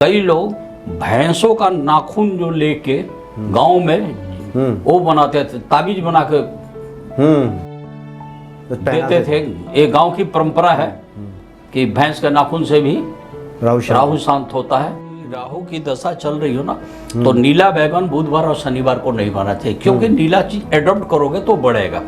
कई लोग भैंसों का नाखून जो लेके गांव में वो बनाते थे, ताबीज बना के देते थे। एक गांव की परंपरा है कि भैंस के नाखून से भी राहु शांत होता है। राहु की दशा चल रही हो ना, तो नीला बैगन बुधवार और शनिवार को नहीं खाना चाहिए, क्योंकि नीला चीज एडॉप्ट करोगे तो बढ़ेगा।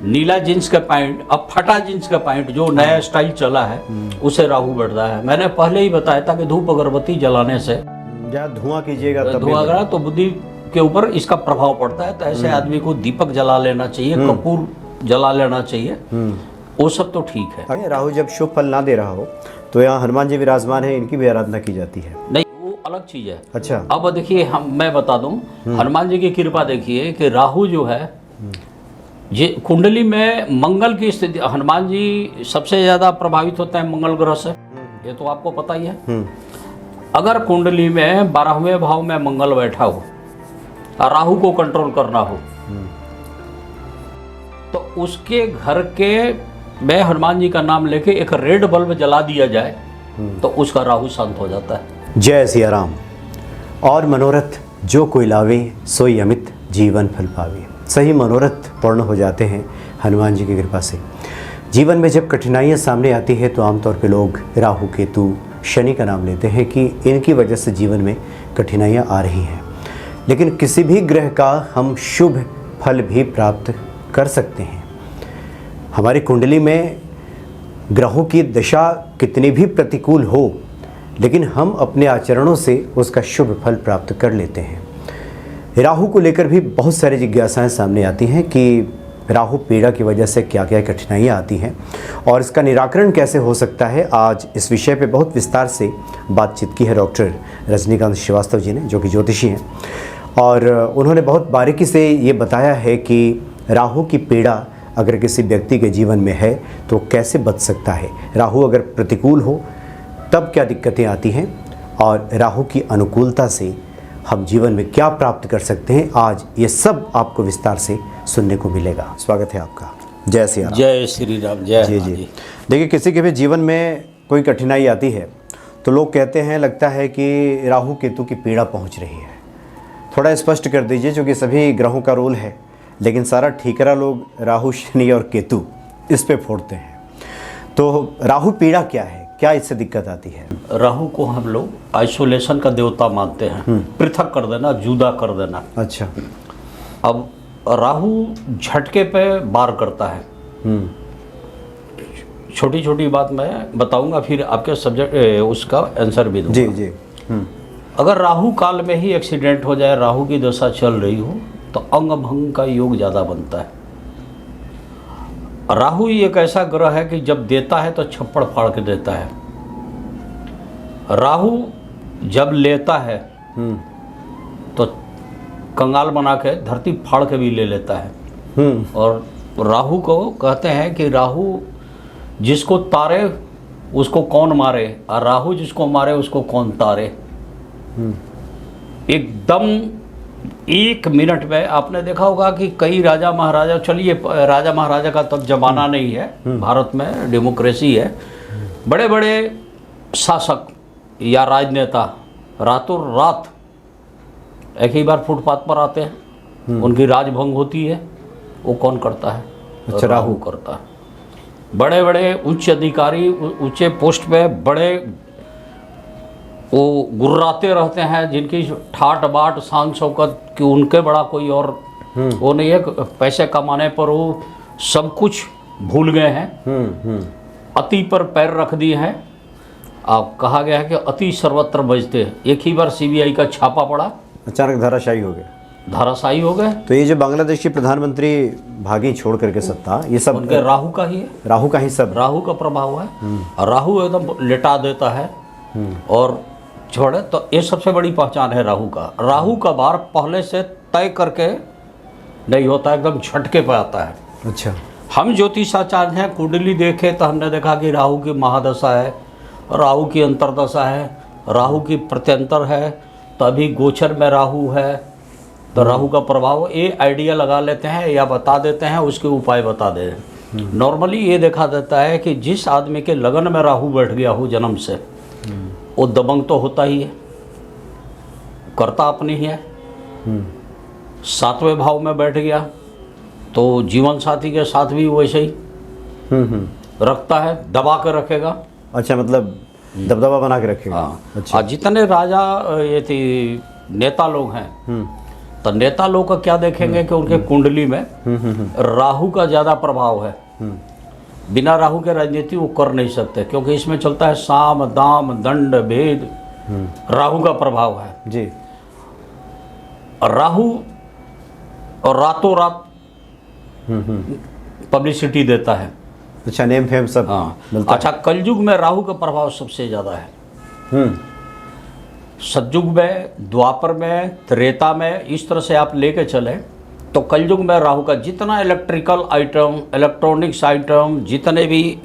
नीला जींस का पैंट, अब फटा जींस का पैंट जो नया स्टाइल चला है उसे राहु बढ़ता है। मैंने पहले ही बताया था कि धूप अगरबत्ती जलाने से या धुआं कीजिएगा, धुआं करा तो बुद्धि के ऊपर इसका प्रभाव पड़ता है। तो ऐसे आदमी को दीपक जला लेना चाहिए, कपूर जला लेना चाहिए, वो सब तो ठीक है। राहु जब शुभ फल ना दे रहा हो तो यहाँ हनुमान जी विराजमान है, इनकी भी आराधना की जाती है। नहीं, वो अलग चीज है। अच्छा, अब देखिए, मैं बता दूं, हनुमान जी की कृपा देखिए कि राहु जो है ये कुंडली में मंगल की स्थिति, हनुमान जी सबसे ज्यादा प्रभावित होते हैं मंगल ग्रह से, ये तो आपको पता ही है। अगर कुंडली में 12वें भाव में मंगल बैठा हो और राहु को कंट्रोल करना हो तो उसके घर के में हनुमान जी का नाम लेके एक रेड बल्ब जला दिया जाए तो उसका राहु शांत हो जाता है। जय सिया राम। और मनोरथ जो कोई लावे सोई अमित जीवन फल पावे। सही मनोरथ पूर्ण हो जाते हैं हनुमान जी की कृपा से। जीवन में जब कठिनाइयाँ सामने आती है तो आमतौर पे लोग राहु केतु शनि का नाम लेते हैं कि इनकी वजह से जीवन में कठिनाइयाँ आ रही हैं, लेकिन किसी भी ग्रह का हम शुभ फल भी प्राप्त कर सकते हैं। हमारी कुंडली में ग्रहों की दशा कितनी भी प्रतिकूल हो, लेकिन हम अपने आचरणों से उसका शुभ फल प्राप्त कर लेते हैं। राहु को लेकर भी बहुत सारी जिज्ञासाएं सामने आती हैं कि राहु पीड़ा की वजह से क्या क्या कठिनाइयाँ आती हैं और इसका निराकरण कैसे हो सकता है। आज इस विषय पे बहुत विस्तार से बातचीत की है डॉक्टर रजनीकांत श्रीवास्तव जी ने, जो कि ज्योतिषी हैं, और उन्होंने बहुत बारीकी से ये बताया है कि राहु की पीड़ा अगर किसी व्यक्ति के जीवन में है तो कैसे बच सकता है, राहु अगर प्रतिकूल हो तब क्या दिक्कतें आती हैं, और राहु की अनुकूलता से हम जीवन में क्या प्राप्त कर सकते हैं। आज ये सब आपको विस्तार से सुनने को मिलेगा। स्वागत है आपका। जय श्री राम। जय श्री राम। जय जी जी। देखिए, किसी के भी जीवन में कोई कठिनाई आती है तो लोग कहते हैं, लगता है कि राहु केतु की पीड़ा पहुंच रही है। थोड़ा स्पष्ट कर दीजिए, क्योंकि सभी ग्रहों का रोल है, लेकिन सारा ठीकरा लोग राहु शनि और केतु इस पे फोड़ते हैं। तो राहु पीड़ा क्या है, क्या इससे दिक्कत आती है? राहु को हम लोग आइसोलेशन का देवता मानते हैं, पृथक कर देना, जुदा कर देना। अच्छा। अब राहु झटके पे वार करता है। छोटी छोटी बात मैं बताऊंगा, फिर आपके सब्जेक्ट उसका आंसर भी दूंगा। जी जी। अगर राहु काल में ही एक्सीडेंट हो जाए, राहु की दशा चल रही हो, तो अंग भंग का योग ज़्यादा बनता है। राहु ही एक ऐसा ग्रह है कि जब देता है तो छप्पड़ फाड़ के देता है। राहु जब लेता है तो कंगाल बना के धरती फाड़ के भी ले लेता है। और राहु को कहते हैं कि राहु जिसको तारे उसको कौन मारे, और राहु जिसको मारे उसको कौन तारे। एकदम 1 मिनट में आपने देखा होगा कि कई राजा महाराजा, चलिए राजा महाराजा का तब जमाना नहीं है, भारत में डेमोक्रेसी है, बड़े बड़े शासक या राजनेता रातों रात एक ही बार फुटपाथ पर आते हैं, उनकी राजभंग होती है। वो कौन करता है? अच्छा, राहु करता है। बड़े बड़े उच्च अधिकारी ऊंचे पोस्ट पे बड़े वो गुर्राते रहते हैं, जिनकी ठाट बाट शान शौकत कि उनके बड़ा कोई और वो नहीं है। पैसे कमाने पर वो सब कुछ भूल गए हैं, अति पर पैर रख दिए हैं। अब कहा गया है कि अति सर्वत्र बजते हैं। एक ही बार सीबीआई का छापा पड़ा, अचानक धराशायी हो गए, धराशायी हो गए। तो ये जो बांग्लादेशी प्रधानमंत्री भागी छोड़ करके सत्ता, ये सब उनके राहु का ही है, राहु का ही सब राहु का प्रभाव है। राहु एकदम लेटा देता है और छोड़े, तो ये सबसे बड़ी पहचान है राहु का। राहु का बार पहले से तय करके नहीं होता, एकदम झटके पे आता है। अच्छा। हम ज्योतिषाचार्य हैं, कुंडली देखे तो हमने देखा कि राहु की महादशा है, राहु की अंतरदशा है, राहु की प्रत्यंतर है, तो अभी गोचर में राहु है, तो राहु का प्रभाव ये आइडिया लगा लेते हैं या बता देते हैं, उसके उपाय बता दे। नॉर्मली ये देखा देता है कि जिस आदमी के लगन में राहु बैठ गया हो जन्म से, वो दबंग तो होता ही है, करता अपनी ही है। 7वें भाव में बैठ गया तो जीवन साथी के साथ भी वैसे ही रखता है, दबा के रखेगा। अच्छा, मतलब दबदबा बना के रखेगा। हाँ। अच्छा। और जितने राजा ये थी नेता लोग हैं, तो नेता लोग का क्या देखेंगे कि उनके कुंडली में राहु का ज़्यादा प्रभाव है। बिना राहु के राजनीति वो कर नहीं सकते, क्योंकि इसमें चलता है साम दाम दंड भेद, राहु का प्रभाव है जी। राहु और रातों रात पब्लिसिटी देता है। अच्छा, नेम फेम सब हाँ। मिलता अच्छा, कलयुग में राहु का प्रभाव सबसे ज़्यादा है। है। सतयुग में, द्वापर में, त्रेता में, इस तरह से आप लेके चले तो कलयुग में राहु का जितना इलेक्ट्रिकल आइटम, इलेक्ट्रॉनिक्स आइटम, जितने भी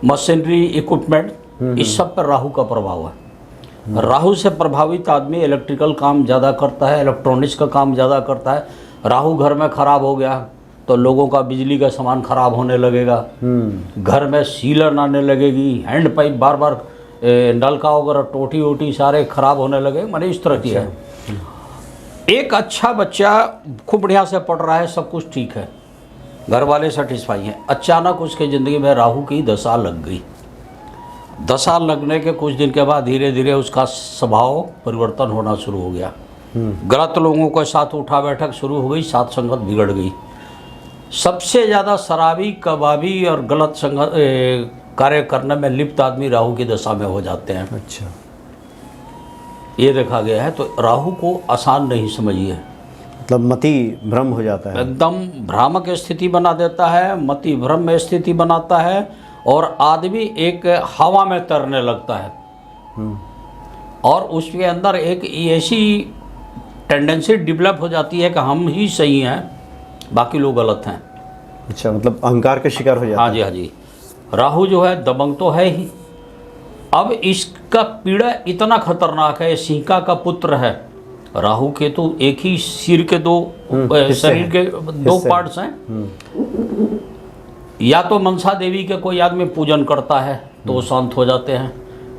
मशीनरी इक्विपमेंट, इस सब पर राहु का प्रभाव है। राहु से प्रभावित आदमी इलेक्ट्रिकल काम ज़्यादा करता है, इलेक्ट्रॉनिक्स का काम ज़्यादा करता है। राहु घर में ख़राब हो गया तो लोगों का बिजली का सामान ख़राब होने लगेगा, घर में सीलन आने लगेगी, हैंड पाइप बार बार नलका वगैरह टोटी वोटी सारे ख़राब होने लगे। मैंने इस तरह की है। एक अच्छा बच्चा खूब बढ़िया से पढ़ रहा है, सब कुछ ठीक है, घर वाले सेटिस्फाई हैं, अचानक उसके ज़िंदगी में राहु की दशा लग गई। दशा लगने के कुछ दिन के बाद धीरे धीरे उसका स्वभाव परिवर्तन होना शुरू हो गया। गलत लोगों के साथ उठा बैठक शुरू हो गई, साथ संगत बिगड़ गई। सबसे ज़्यादा शराबी, कबाबी और गलत संगत कार्य करने में लिप्त आदमी राहु की दशा में हो जाते हैं। अच्छा, ये देखा गया है। तो राहु को आसान नहीं समझिए, मतलब मति भ्रम हो जाता है, एकदम भ्रामक स्थिति बना देता है, मति भ्रम में स्थिति बनाता है, और आदमी एक हवा में तैरने लगता है। और उसके अंदर एक ऐसी टेंडेंसी डेवलप हो जाती है कि हम ही सही हैं, बाकी लोग गलत हैं। अच्छा, मतलब अहंकार का शिकार हो जाता हाँ जी, हाँ जी। राहु जो है दबंग तो है ही। अब इसका पीड़ा इतना खतरनाक है, सिंका का पुत्र है। राहु केतु एक ही सिर के दो शरीर के दो पार्ट्स हैं। या तो मनसा देवी के कोई आदमी पूजन करता है तो वो शांत हो जाते हैं।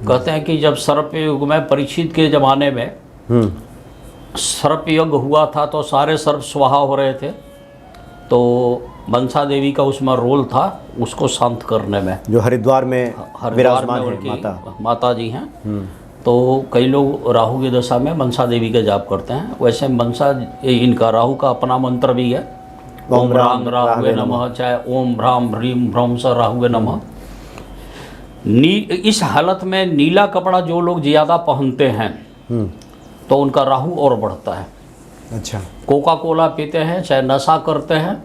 कहते हैं कि जब सर्प युग में, परीक्षित के ज़माने में सर्प यज्ञ हुआ था तो सारे सर्प स्वाहा हो रहे थे, तो मनसा देवी का उसमें रोल था उसको शांत करने में। जो हरिद्वार में विराजमान है उनकी माता, माता जी हैं। तो कई लोग राहु की दशा में मनसा देवी का जाप करते हैं। वैसे मनसा, इनका राहु का अपना मंत्र भी है, ओम राम राहुवे नमः, चाहे ओम भ्राम ह्रीम भ्रम स राहुवे नमः। इस हालत में नीला कपड़ा जो लोग ज़्यादा पहनते हैं तो उनका राहु और बढ़ता है। अच्छा, कोका कोला पीते हैं, चाहे नशा करते हैं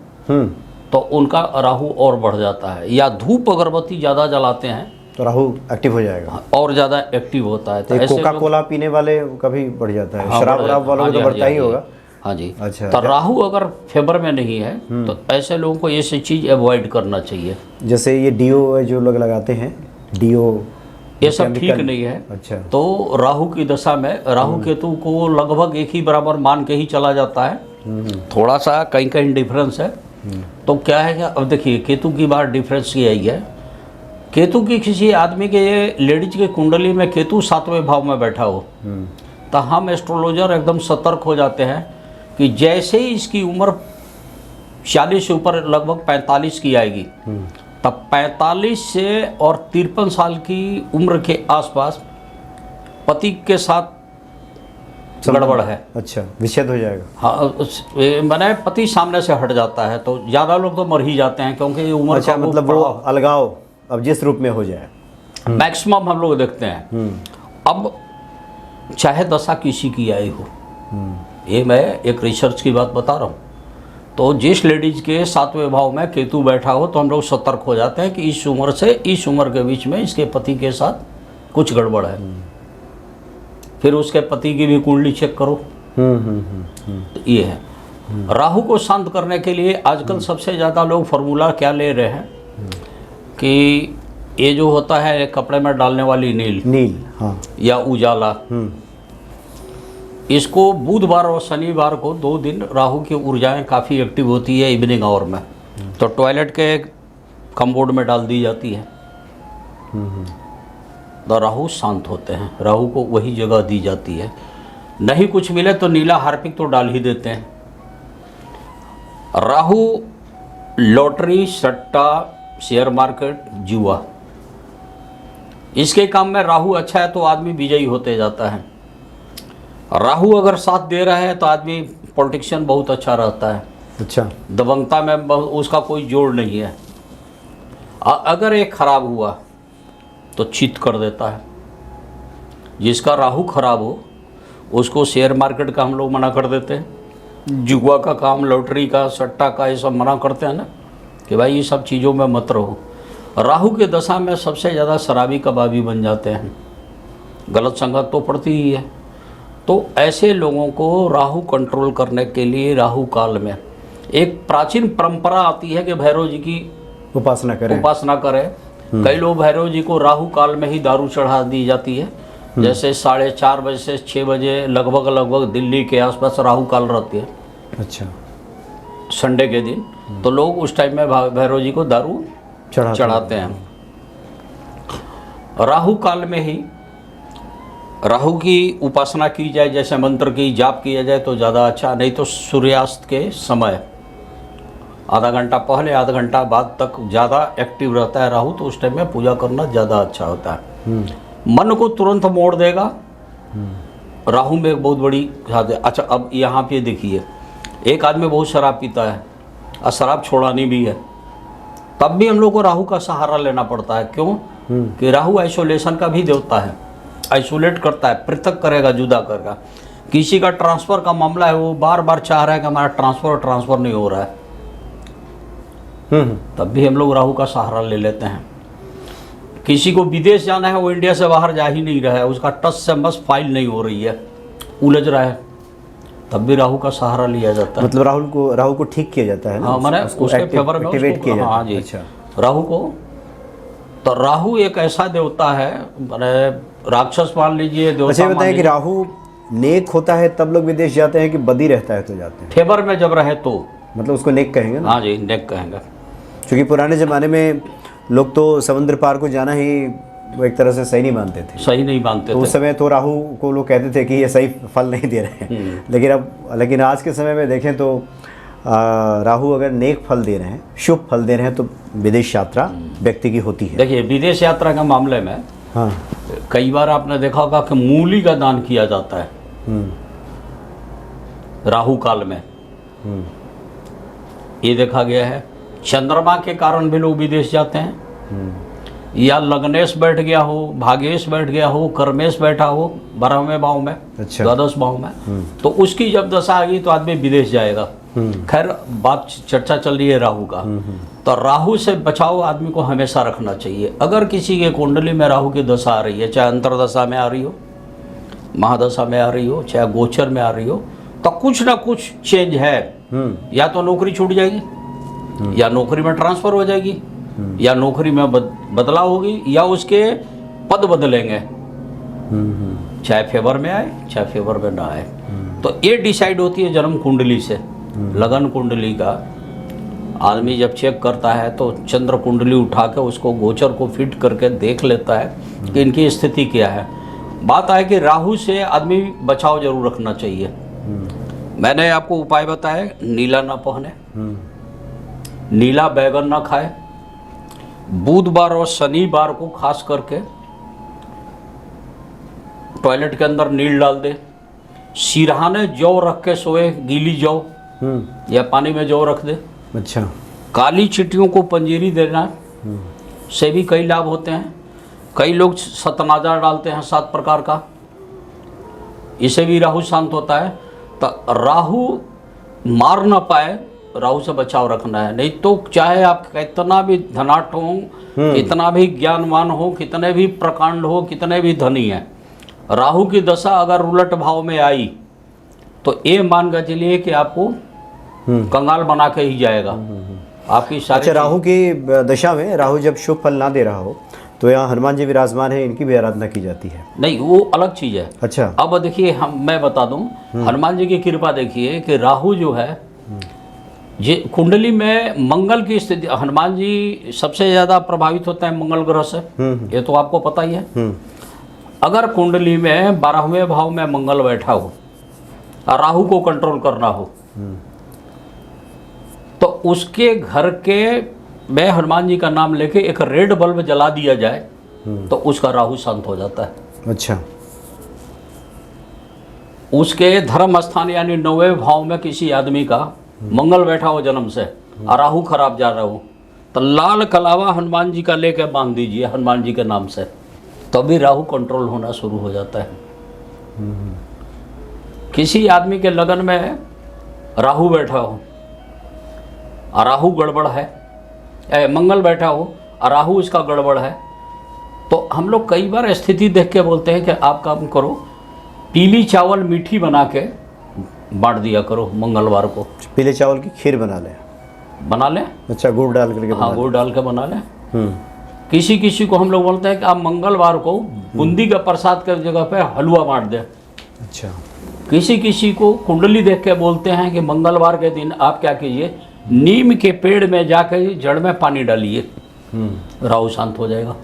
तो उनका राहु और बढ़ जाता है। या धूप अगरबत्ती ज़्यादा जलाते हैं तो राहु एक्टिव हो जाएगा और ज़्यादा एक्टिव होता है। तो कोका कोला पीने वाले का भी बढ़ जाता है, शराब वराब वालों को तो बढ़ता ही होगा। हाँ जी। अच्छा, तो राहु अगर फेवर में नहीं है तो ऐसे लोगों को ये चीज़ अवॉइड करना चाहिए। जैसे ये डीओ जो लोग लगाते हैं, डीओ, ये सब ठीक नहीं है। अच्छा, तो राहु की दशा में राहु केतु को लगभग एक ही बराबर मान के ही चला जाता है। थोड़ा सा कहीं कहीं डिफरेंस है। तो क्या है कि अब देखिए, केतु की बात डिफरेंस की आई है। केतु की किसी आदमी के, लेडीज के कुंडली में केतु 7वें भाव में बैठा हो तो हम एस्ट्रोलॉजर एकदम सतर्क हो जाते हैं कि जैसे ही इसकी उम्र 40 से ऊपर लगभग 45 की आएगी, तब 45 से और 53 साल की उम्र के आसपास पति के साथ गड़बड़ है। अच्छा, विच्छेद हो जाएगा। हाँ, मैंने पति सामने से हट जाता है तो ज़्यादा लोग तो मर ही जाते हैं, क्योंकि ये उम्र अच्छा, का मतलब वो अलगाव अब जिस रूप में हो जाए मैक्सिमम हम लोग देखते हैं। अब चाहे दशा किसी की आई हो, ये मैं एक रिसर्च की बात बता रहा हूँ, तो जिस लेडीज के 7वें भाव में केतु बैठा हो तो हम लोग सतर्क हो जाते हैं कि इस उम्र से इस उम्र के बीच में इसके पति के साथ कुछ गड़बड़ है। फिर उसके पति की भी कुंडली चेक करो। तो ये है। राहु को शांत करने के लिए आजकल सबसे ज़्यादा लोग फार्मूला क्या ले रहे हैं कि ये जो होता है कपड़े में डालने वाली नील, हाँ, या उजाला, इसको बुधवार और शनिवार को 2 दिन राहु की ऊर्जाएं काफ़ी एक्टिव होती है इवनिंग आवर में, तो टॉयलेट के कमोड में डाल दी जाती है। तो राहु शांत होते हैं, राहु को वही जगह दी जाती है। नहीं कुछ मिले तो नीला हार्पिक तो डाल ही देते हैं। राहु लॉटरी, सट्टा, शेयर मार्केट, जुआ, इसके काम में राहु अच्छा है तो आदमी विजयी होते जाता है। राहु अगर साथ दे रहा है तो आदमी पॉलिटिशियन बहुत अच्छा रहता है। अच्छा, दबंगता में उसका कोई जोड़ नहीं है। अगर एक खराब हुआ तो चित कर देता है। जिसका राहु खराब हो उसको शेयर मार्केट का हम लोग मना कर देते हैं, जुआ का काम, लॉटरी का, सट्टा का, ये सब मना करते हैं ना कि भाई ये सब चीज़ों में मत रहो। राहु के दशा में सबसे ज़्यादा शराबी कबाबी बन जाते हैं, गलत संगत तो पड़ती ही है। तो ऐसे लोगों को राहु कंट्रोल करने के लिए राहु काल में एक प्राचीन परंपरा आती है कि भैरव जी की उपासना करें। कई लोग भैरव जी को राहु काल में ही दारू चढ़ा दी जाती है। जैसे 4:30 बजे से 6 बजे लगभग दिल्ली के आसपास राहु काल रहती है। अच्छा, संडे के दिन तो लोग उस टाइम में भैरव जी को दारू चढ़ाते हैं। राहु काल में ही राहु की उपासना की जाए, जैसे मंत्र की जाप किया जाए तो ज़्यादा अच्छा। नहीं तो सूर्यास्त के समय आधा घंटा पहले आधा घंटा बाद तक ज़्यादा एक्टिव रहता है राहु, तो उस टाइम में पूजा करना ज़्यादा अच्छा होता है। मन को तुरंत मोड़ देगा राहु में एक बहुत बड़ी खाद है। अच्छा, अब यहाँ पे देखिए, एक आदमी बहुत शराब पीता है और शराब छोड़ानी भी है, तब भी हम लोग को राहु का सहारा लेना पड़ता है। क्यों? कि राहु आइसोलेशन का भी देवता है, आइसोलेट करता है, पृथक करेगा, जुदा करेगा। किसी का ट्रांसफ़र का मामला है, वो बार बार चाह रहा है कि हमारा ट्रांसफ़र नहीं हो रहा है, तब भी हम लोग राहु का सहारा ले लेते हैं। किसी को विदेश जाना है, वो इंडिया से बाहर जा ही नहीं रहा है, उसका टच से मस फाइल नहीं हो रही है, उलझ रहा है, तब भी राहु का सहारा लिया जाता है। मतलब राहु को ठीक किया जाता है ना? हाँ, मैंने उसके फेवर में एक्टिवेट किया जाता है। हाँ जी। अच्छा, राहु को, तो राहु एक ऐसा देवता है, मैंने राक्षस मान लीजिए, देवता। अच्छा, बताएं कि राहु नेक होता है तब लोग विदेश जाते हैं कि बदी रहता है तो जाते हैं? फेवर में जब रहे तो मतलब उसको नेक कहेंगे ना? हाँ जी, नेक कहेंगे। क्योंकि पुराने ज़माने में लोग तो समुद्र पार को जाना ही वो एक तरह से सही नहीं मानते थे। सही नहीं मानते तो थे। उस समय तो राहु को लोग कहते थे कि ये सही फल नहीं दे रहे हैं। लेकिन आज के समय में देखें तो राहु अगर नेक फल दे रहे हैं, शुभ फल दे रहे हैं, तो विदेश यात्रा व्यक्ति की होती है। देखिए, विदेश यात्रा के मामले में हाँ, कई बार आपने देखा होगा कि मूली का दान किया जाता है राहु काल में, ये देखा गया है। चंद्रमा के कारण भी लोग विदेश जाते हैं, या लग्नेश बैठ गया हो, भागेश बैठ गया हो, कर्मेश बैठा हो 12वें भाव में, अच्छा, 12 भाव में, तो उसकी जब दशा आ गई तो आदमी विदेश जाएगा। खैर, बात चर्चा चल रही है राहु का, तो राहु से बचाव आदमी को हमेशा रखना चाहिए। अगर किसी के कुंडली में राहु की दशा आ रही है, चाहे अंतरदशा में आ रही हो, महादशा में आ रही हो, चाहे गोचर में आ रही हो, तो कुछ ना कुछ चेंज है। या तो नौकरी छूट जाएगी, या नौकरी में ट्रांसफर हो जाएगी, या नौकरी में बदलाव होगी, या उसके पद बदलेंगे, चाहे फेवर में आए चाहे फेवर में ना आए। तो ये डिसाइड होती है जन्म कुंडली से। लगन कुंडली का आदमी जब चेक करता है तो चंद्र कुंडली उठा के उसको गोचर को फिट करके देख लेता है कि इनकी स्थिति क्या है। बात है कि राहु से आदमी बचाव जरूर रखना चाहिए। मैंने आपको उपाय बताया, नीला ना पहने, नीला बैगन ना खाए, बुधवार और शनिवार को खास करके टॉयलेट के अंदर नील डाल दे, सिरहाने जौ रख के सोए, गीली जौ या पानी में जौ रख दे। अच्छा, काली चींटियों को पंजीरी देना से भी कई लाभ होते हैं। कई लोग सतनाजा डालते हैं 7 प्रकार का, इसे भी राहु शांत होता है। तो राहु मार ना पाए, राहु से बचाव रखना है। नहीं तो चाहे आप कितना भी धनाढ्य हो, कितना भी ज्ञानवान हो, कितने भी प्रकांड हो, कितने भी धनी है, राहु की दशा अगर उलट भाव में आई तो ये मान कर चलिए कि आपको कंगाल बना के ही जाएगा आपकी सारी। अच्छा, राहु की दशा में राहु जब शुभ फल ना दे रहा हो तो यहाँ हनुमान जी विराजमान है, इनकी भी आराधना की जाती है? नहीं, वो अलग चीज़ है। अच्छा, अब देखिए, मैं बता दूं, हनुमान जी की कृपा देखिए कि राहु जो है ये कुंडली में मंगल की स्थिति, हनुमान जी सबसे ज़्यादा प्रभावित होते हैं मंगल ग्रह से, ये तो आपको पता ही है। अगर कुंडली में 12वें भाव में मंगल बैठा हो और राहु को कंट्रोल करना हो, तो उसके घर के में हनुमान जी का नाम लेके एक रेड बल्ब जला दिया जाए तो उसका राहु शांत हो जाता है। अच्छा। उसके धर्म स्थान यानी 9वें भाव में किसी आदमी का मंगल बैठा हो जन्म से और राहु खराब जा रहा हो, तो लाल कलावा हनुमान जी का लेके बांध दीजिए हनुमान जी के नाम से, तभी राहु कंट्रोल होना शुरू हो जाता है। किसी आदमी के लगन में राहु बैठा हो और राहु गड़बड़ है, मंगल बैठा हो और राहु इसका गड़बड़ है, तो हम लोग कई बार स्थिति देख के बोलते हैं कि आप काम करो, पीली चावल मीठी बना के बांट दिया करो मंगलवार को। पीले चावल की खीर बना लें। अच्छा, गुड़ डाल करके? हाँ, गुड़ डाल के बना लें। किसी किसी को हम लोग बोलते हैं कि आप मंगलवार को बूंदी का प्रसाद के जगह पे हलवा बांट दें। अच्छा। किसी किसी को कुंडली देख के बोलते हैं कि मंगलवार के दिन आप क्या कीजिए, नीम के पेड़ में जाकर जड़ में पानी डालिए, राहु शांत हो जाएगा।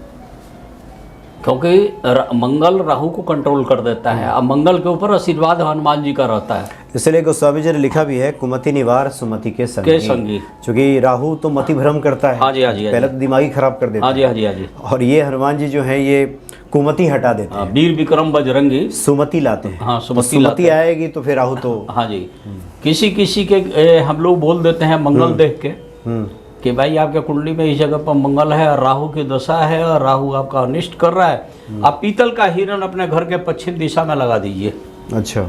क्योंकि मंगल राहु को कंट्रोल कर देता है, अब मंगल के ऊपर आशीर्वाद हनुमान जी का रहता है। इसलिए गोस्वामी जी ने लिखा भी है, कुमति निवार सुमति के संगी। क्योंकि राहु तो मति भ्रम करता है। हाँ जी, हाँ जी, पहले तो दिमाग ही खराब कर देता है। हाँ जी, हाँ जी, हाँ जी। और ये हनुमान जी जो है ये कुमति हटा देते हैं। वीर विक्रम बजरंगी सुमति लाते हैं। हाँ, सुमति आएगी तो फिर राहु तो। हाँ जी। किसी किसी के हम लोग बोल देते हैं मंगल देख के कि भाई आपके कुंडली में इस जगह पर मंगल है और राहु की दशा है और राहु आपका अनिष्ट कर रहा है, आप पीतल का हिरण अपने घर के पश्चिम दिशा में लगा दीजिए। अच्छा।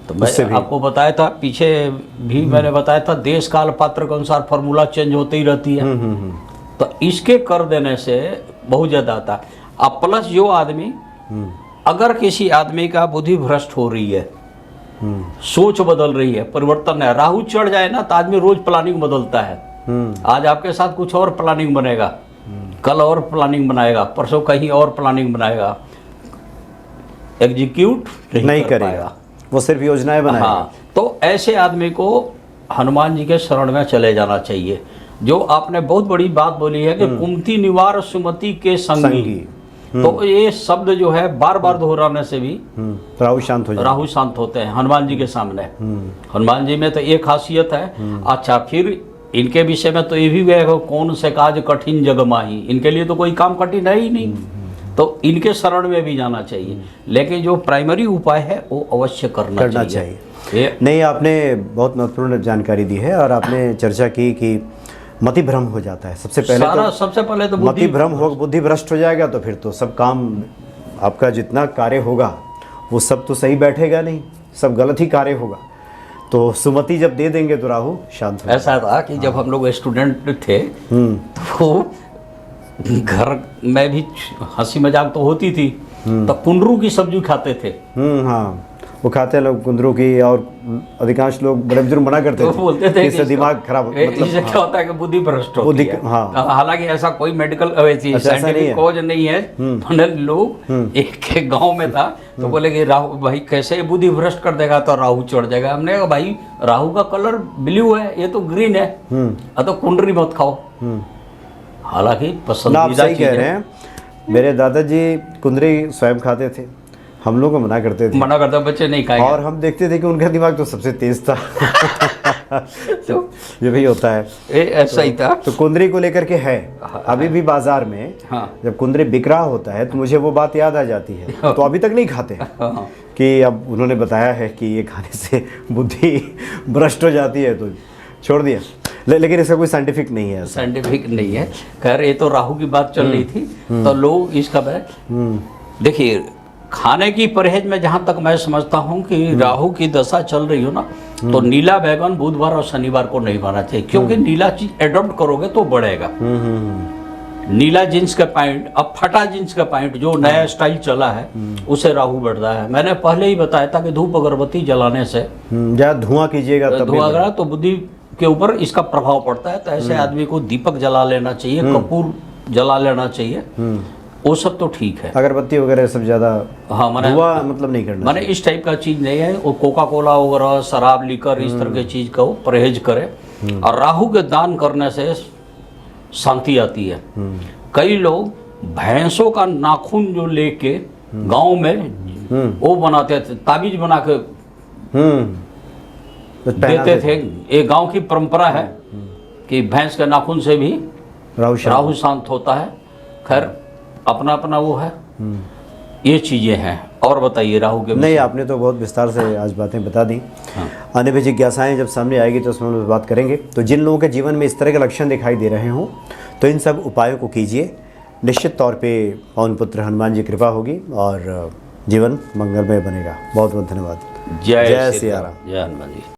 तो मैं आपको बताया था पीछे भी, मैंने बताया था देश काल पात्र के अनुसार फॉर्मूला चेंज होती ही रहती है। तो इसके कर देने से बहुत ज़्यादा आता है। अब प्लस जो आदमी, अगर किसी आदमी का बुद्धि भ्रष्ट हो रही है, सोच बदल रही है, परिवर्तन है, राहु चढ़ जाए ना तो आदमी रोज प्लानिंग बदलता है। आज आपके साथ कुछ और प्लानिंग बनेगा, कल और प्लानिंग बनाएगा, परसों कहीं और प्लानिंग बनाएगा, एग्जीक्यूट नहीं करेगा, वो सिर्फ योजनाएं बनाएगा। हाँ, तो ऐसे आदमी को हनुमान जी के शरण में चले जाना चाहिए। जो आपने बहुत बड़ी बात बोली है कि कुमति निवार सुमति के संगी, तो ये शब्द जो है बार बार दोहराने से भी राहु शांत हो जाए। राहु शांत होते हैं हनुमान जी के सामने। हनुमान जी में तो एक खासियत है। अच्छा, फिर इनके विषय में तो ये भी है, कौन से काज कठिन जग माही, इनके लिए तो कोई काम कठिन है ही नहीं, तो इनके शरण में भी जाना चाहिए। लेकिन जो प्राइमरी उपाय है वो अवश्य करना चाहिए। नहीं, आपने बहुत महत्वपूर्ण जानकारी दी है और आपने चर्चा की कि मति भ्रम हो जाता है। सबसे पहले तो मति भ्रम हो, बुद्धि भ्रष्ट हो जाएगा तो फिर तो सब काम आपका जितना कार्य होगा वो सब तो सही बैठेगा नहीं, सब गलत ही कार्य होगा। तो सुमति जब दे देंगे तो राहु शांत हो। ऐसा था कि जब हम लोग स्टूडेंट थे तो घर में भी हंसी मजाक तो होती थी, तो कुंदरू की सब्जी खाते थे। हाँ, वो खाते लोग कुंदरू की, और अधिकांश लोग बड़े बुजुर्ग मना करते थे, बोलते थे इससे दिमाग खराब, मतलब इससे क्या होता है कि बुद्धि भ्रष्ट होती है। हाँ। हालांकि ऐसा कोई मेडिकल साइंटिफिक कॉज नहीं है। लोग एक गांव में था तो बोले कि राहु भाई कैसे बुद्धि भ्रष्ट कर देगा, तो राहु चढ़ जाएगा। हमने कहा भाई राहु का कलर ब्लू है, ये तो ग्रीन है, तो कुंडली मत खाओ। हालांकि पसंदीदा चीज है। मेरे दादाजी कुंदरी स्वयं खाते थे, हम लोग को मना करते बच्चे नहीं खाएंगे, और हम देखते थे कि उनका दिमाग तो सबसे तेज था। तो ये भी होता है, ऐसा ही था। तो कुंदरी को लेकर के है अभी भी बाजार में। जब कुंदरी बिक रहा होता है तो मुझे वो बात याद आ जाती है, तो अभी तक नहीं खाते कि अब उन्होंने बताया है कि ये खाने से बुद्धि भ्रष्ट हो जाती है, तो छोड़ दिया। लेकिन इसका कोई साइंटिफिक नहीं है। साइंटिफिक नहीं है। खैर, ये तो राहु की बात चल रही थी, तो लोग इसका देखिए खाने की परहेज में जहाँ तक मैं समझता हूँ कि राहु की दशा चल रही हो ना, तो नीला बैगन बुधवार और शनिवार को नहीं खाना चाहिए, क्योंकि नीला चीज एडॉप्ट करोगे तो बढ़ेगा। नीला जींस का पैंट, अब फटा जींस का पैंट जो नया स्टाइल चला है उसे राहु बढ़ता है। मैंने पहले ही बताया था कि धूप अगरबत्ती जलाने से धुआं कीजिएगा, धुआं तो बुद्धि के ऊपर इसका प्रभाव पड़ता है। तो ऐसे आदमी को दीपक जला लेना चाहिए, कपूर जला लेना चाहिए, वो सब तो ठीक है। अगरबत्ती वगैरह सब ज़्यादा हाँ मैंने धुआं मतलब नहीं करना मैंने इस टाइप का चीज़ नहीं है। वो कोका कोला वगैरह शराब लीकर इस तरह की चीज़ का वो परहेज करे। और राहु के दान करने से शांति आती है। कई लोग भैंसों का नाखून जो लेके गांव में वो बनाते थे, ताबीज बना के तो देते थे। एक गांव की परंपरा है कि भैंस के नाखून से भी राहु शांत होता है। खैर अपना अपना वो है, ये चीज़ें हैं। और बताइए राहु के नहीं, आपने तो बहुत विस्तार से आज बातें बता दी। आने भी जिज्ञासाएं जब सामने आएगी तो उसमें हम बात करेंगे। तो जिन लोगों के जीवन में इस तरह के लक्षण दिखाई दे रहे हों तो इन सब उपायों को कीजिए। निश्चित तौर पे पवन पुत्र हनुमान जी कृपा होगी और जीवन मंगलमय बनेगा। बहुत बहुत धन्यवाद। जय श्री राम। जय हनुमान जी।